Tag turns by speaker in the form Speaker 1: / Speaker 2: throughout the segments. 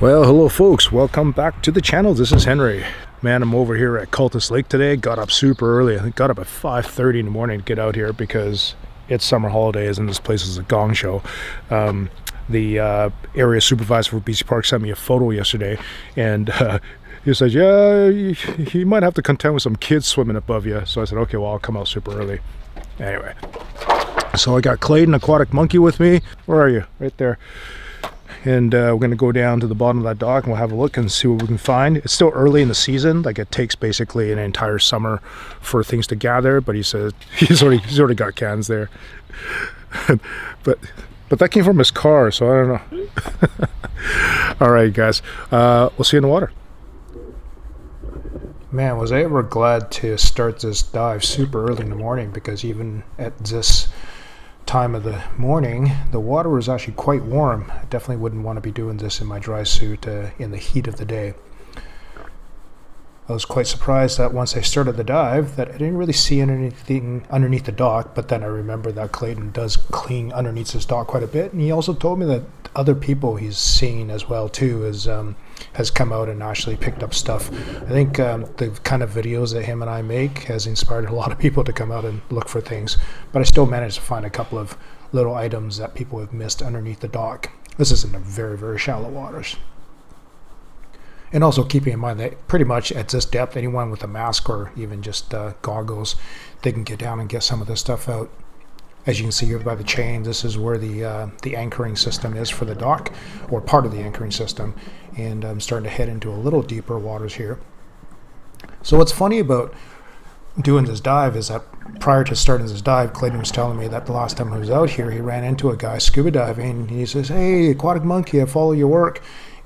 Speaker 1: Well, hello folks, welcome back to the channel. This is Henry. Man, I'm over here at Cultus Lake today. Got up super early. I got up at 5:30 in the morning to get out here because it's summer holidays and this place is a gong show. The area supervisor for BC Park sent me a photo yesterday, and he said, yeah, you might have to contend with some kids swimming above you. So I said, okay, well, I'll come out super early. Anyway, so I got Clayton, aquatic monkey, with me. Where are you? Right there. And we're going to go down to the bottom of that dock and we'll have a look and see what we can find. It's still early in the season, like it takes basically an entire summer for things to gather, but he says he's already got cans there. but that came from his car, so I don't know. All right, guys, we'll see you in the water. Man, was I ever glad to start this dive super early in the morning, because even at this time of the morning the water was actually quite warm. I definitely wouldn't want to be doing this in my dry suit in the heat of the day. I was quite surprised that once I started the dive that I didn't really see anything underneath the dock, but then I remember that Clayton does clean underneath his dock quite a bit, and he also told me that other people he's seen as well too has come out and actually picked up stuff. I think the kind of videos that him and I make has inspired a lot of people to come out and look for things, but I still managed to find a couple of little items that people have missed underneath the dock. This is in the very, very shallow waters. And also keeping in mind that pretty much at this depth, anyone with a mask or even just goggles, they can get down and get some of this stuff out. As you can see here by the chain, this is where the anchoring system is for the dock, or part of the anchoring system. And I'm starting to head into a little deeper waters here. So what's funny about doing this dive is that prior to starting this dive, Clayton was telling me that the last time he was out here, he ran into a guy scuba diving, and he says, "Hey, aquatic monkey, I follow your work."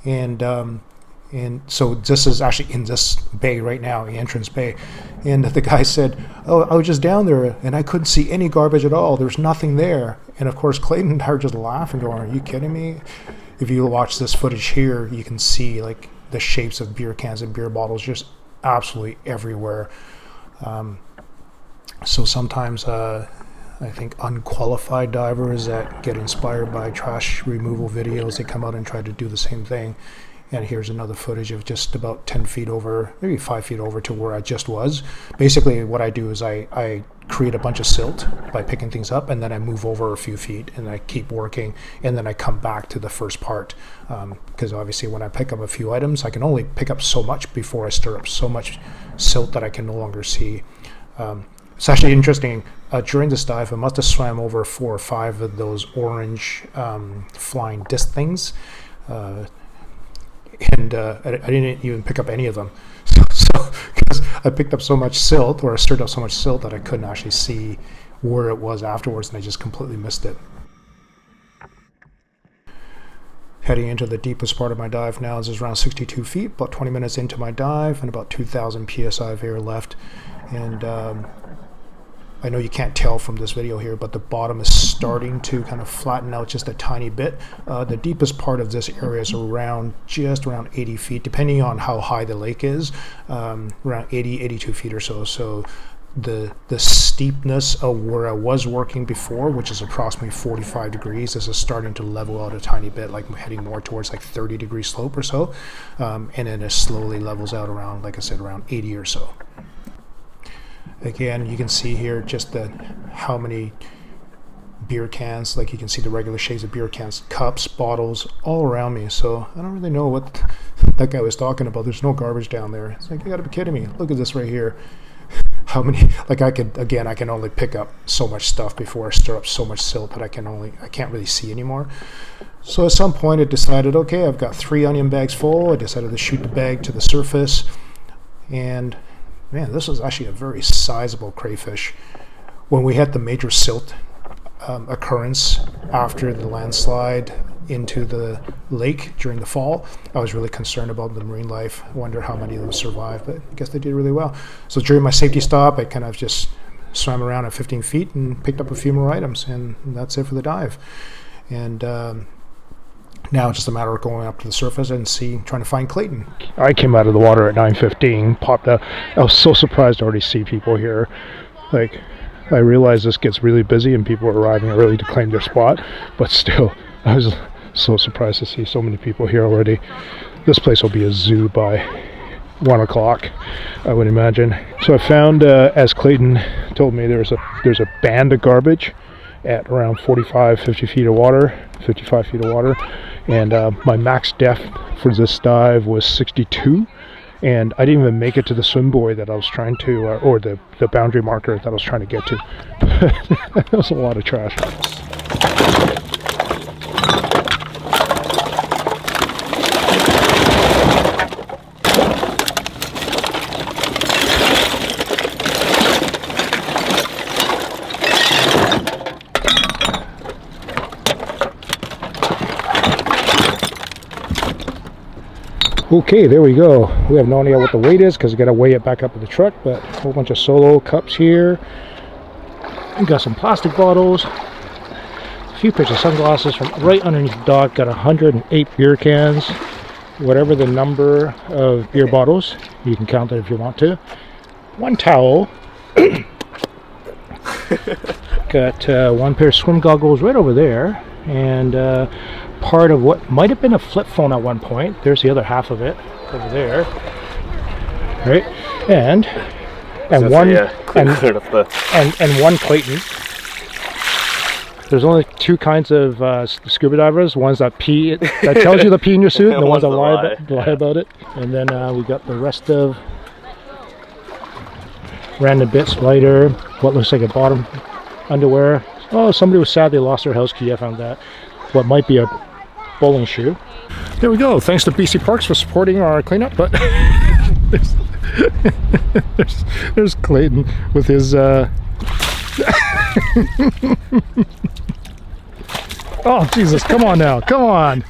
Speaker 1: And so this is actually in this bay right now, the entrance bay. And the guy said, "Oh, I was just down there and I couldn't see any garbage at all. There's nothing there." And of course, Clayton and I are just laughing, going, "Are you kidding me?" If you watch this footage here, you can see like the shapes of beer cans and beer bottles just absolutely everywhere. So sometimes I think unqualified divers that get inspired by trash removal videos, they come out and try to do the same thing. And here's another footage of just about 10 feet over, maybe 5 feet over to where I just was. Basically what I do is I create a bunch of silt by picking things up, and then I move over a few feet and I keep working, and then I come back to the first part. Because obviously when I pick up a few items, I can only pick up so much before I stir up so much silt that I can no longer see. It's actually interesting, during this dive I must have swam over 4 or 5 of those orange flying disc things. And I didn't even pick up any of them. So because I picked up so much silt, or I stirred up so much silt, that I couldn't actually see where it was afterwards, and I just completely missed it. Heading into the deepest part of my dive now. This is around 62 feet, about 20 minutes into my dive, and about 2,000 psi of air left. And I know you can't tell from this video here, but the bottom is starting to kind of flatten out just a tiny bit. The deepest part of this area is just around 80 feet, depending on how high the lake is, around 82 feet or so. So the steepness of where I was working before, which is approximately 45 degrees, this is starting to level out a tiny bit, like heading more towards like 30-degree slope or so. And then it slowly levels out around, like I said, around 80 or so. Again, you can see here just how many beer cans, like you can see the regular shapes of beer cans, cups, bottles, all around me. So I don't really know what that guy was talking about. There's no garbage down there. It's like, you gotta be kidding me. Look at this right here. How many, like I can only pick up so much stuff before I stir up so much silt that I can't really see anymore. So at some point I decided, okay, I've got 3 onion bags full. I decided to shoot the bag to the surface, and man, this was actually a very sizable crayfish. When we had the major silt occurrence after the landslide into the lake during the fall, I was really concerned about the marine life. I wonder how many of them survived, but I guess they did really well. So during my safety stop, I kind of just swam around at 15 feet and picked up a few more items, and that's it for the dive. And now it's just a matter of going up to the surface and trying to find Clayton. I came out of the water at 9:15, popped out. I was so surprised to already see people here. Like, I realize this gets really busy and people are arriving early to claim their spot, but still, I was So surprised to see so many people here already. This place will be a zoo by 1 o'clock, I would imagine. So I found, as Clayton told me, there's a band of garbage at around 50 feet of water, 55 feet of water, and my max depth for this dive was 62, and I didn't even make it to the swim buoy that I was trying to, or the boundary marker that I was trying to get to. That was a lot of trash. Okay, there we go. We have no idea what the weight is because we got to weigh it back up in the truck, but a whole bunch of solo cups here. We got some plastic bottles, a few pairs of sunglasses from right underneath the dock. Got 108 beer cans, whatever the number of beer bottles. You can count that if you want to. One towel. Got one pair of swim goggles right over there, and part of what might have been a flip phone at one point. There's the other half of it over there, right? And one and one Clayton. There's only two kinds of scuba divers. Ones that pee, that tells you to pee in your suit, and the ones that lie about it. And then we got the rest of random bits, lighter, what looks like a bottom underwear. Oh, somebody was sad they lost their house key. I found that. What might be a bowling shoe. There we go. Thanks to BC Parks for supporting our cleanup. But there's Clayton with his oh Jesus, come on now, come on.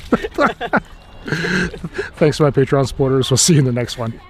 Speaker 1: Thanks to my Patreon supporters. We'll see you in the next one.